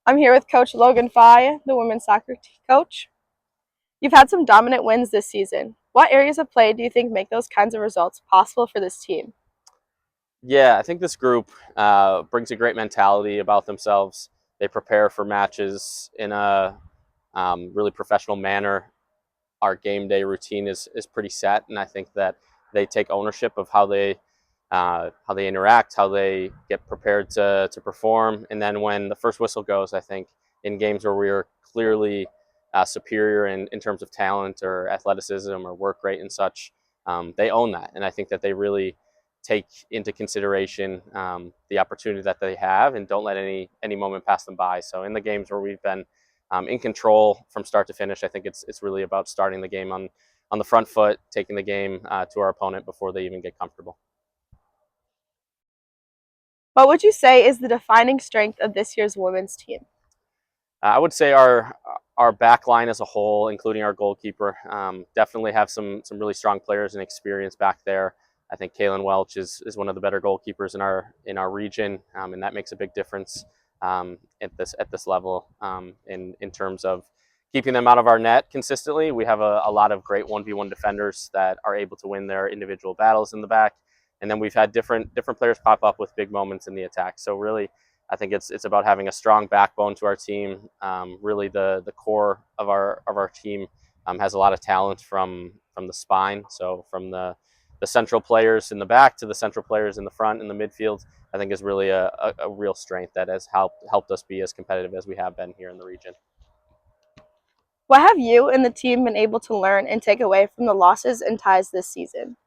I'm here with Coach Logan Fye, the women's soccer coach. You've had some dominant wins this season. What areas of play do you think make those kinds of results possible for this team? Yeah, I think this group brings a great mentality about themselves. They prepare for matches in a really professional manner. Our game day routine is pretty set, and I think that they take ownership of how they interact, how they get prepared to perform, and then when the first whistle goes, I think in games where we are clearly superior in terms of talent or athleticism or work rate and such, they own that, and I think that they really take into consideration the opportunity that they have and don't let any moment pass them by. So in the games where we've been in control from start to finish, I think it's really about starting the game on the front foot, taking the game to our opponent before they even get comfortable. What would you say is the defining strength of this year's women's team? I would say our back line as a whole, including our goalkeeper, definitely have some really strong players and experience back there. I think Kaylin Welch is one of the better goalkeepers in our region, and that makes a big difference at this level in terms of keeping them out of our net consistently. We have a lot of great 1v1 defenders that are able to win their individual battles in the back, and then we've had different players pop up with big moments in the attack. So really, I think it's about having a strong backbone to our team. Really, the core of our team has a lot of talent from the spine. So from the central players in the back to the central players in the front and the midfield, I think is really a real strength that has helped us be as competitive as we have been here in the region. What have you and the team been able to learn and take away from the losses and ties this season?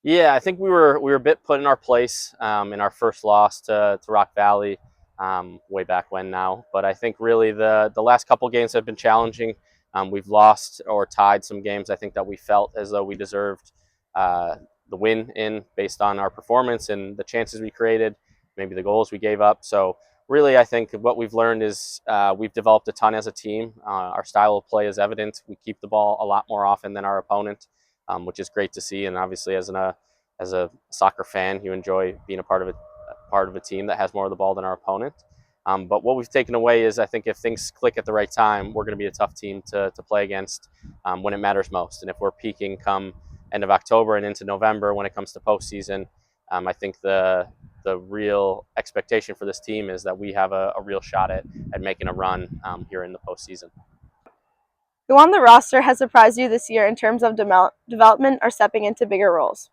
Yeah, I think we were a bit put in our place in our first loss to Rock Valley way back when now. But I think really the last couple games have been challenging. We've lost or tied some games I think that we felt as though we deserved the win in based on our performance and the chances we created, maybe the goals we gave up. So really, I think what we've learned is we've developed a ton as a team. Our style of play is evident. We keep the ball a lot more often than our opponent, which is great to see. And obviously, as a soccer fan, you enjoy being a part of a team that has more of the ball than our opponent. But what we've taken away is I think if things click at the right time, we're going to be a tough team to play against when it matters most. And if we're peaking come end of October and into November when it comes to postseason, I think the real expectation for this team is that we have a real shot at making a run here in the postseason. Who on the roster has surprised you this year in terms of development or stepping into bigger roles?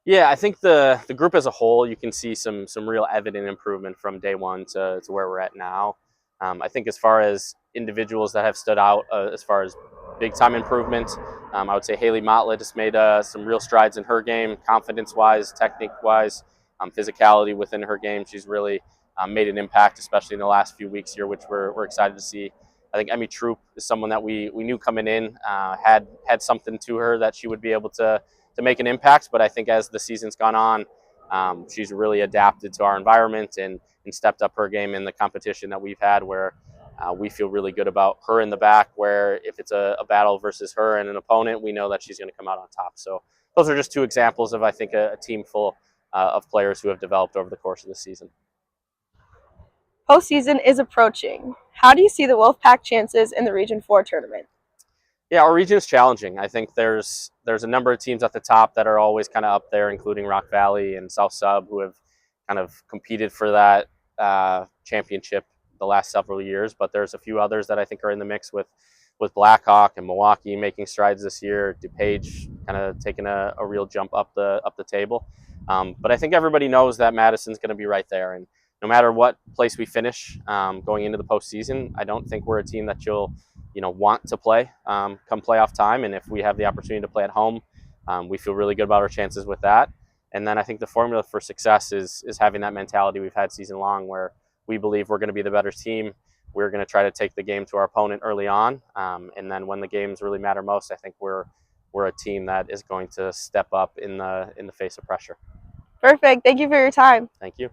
Yeah, I think the group as a whole, you can see some real evident improvement from day one to where we're at now. I think as far as individuals that have stood out as far as big time improvement, I would say Haley Motlett has made some real strides in her game, confidence wise, technique wise, physicality within her game. She's really made an impact, especially in the last few weeks here, which we're excited to see. I think Emmy Troop is someone that we knew coming in had something to her that she would be able to make an impact. But I think as the season's gone on, she's really adapted to our environment and stepped up her game in the competition that we've had where we feel really good about her in the back, where if it's a battle versus her and an opponent, we know that she's going to come out on top. So those are just two examples of, I think, a team full of players who have developed over the course of the season. Postseason is approaching. How do you see the WolfPack chances in the Region 4 tournament? Yeah, our region is challenging. I think there's a number of teams at the top that are always kind of up there, including Rock Valley and South Sub, who have kind of competed for that championship the last several years. But there's a few others that I think are in the mix with Blackhawk and Milwaukee making strides this year. DuPage kind of taking a real jump up the table. But I think everybody knows that Madison's going to be right there, and no matter what place we finish going into the postseason, I don't think we're a team that you'll want to play come playoff time. And if we have the opportunity to play at home, we feel really good about our chances with that. And then I think the formula for success is having that mentality we've had season long, where we believe we're going to be the better team. We're going to try to take the game to our opponent early on, and then when the games really matter most, I think we're a team that is going to step up in the face of pressure. Perfect. Thank you for your time. Thank you.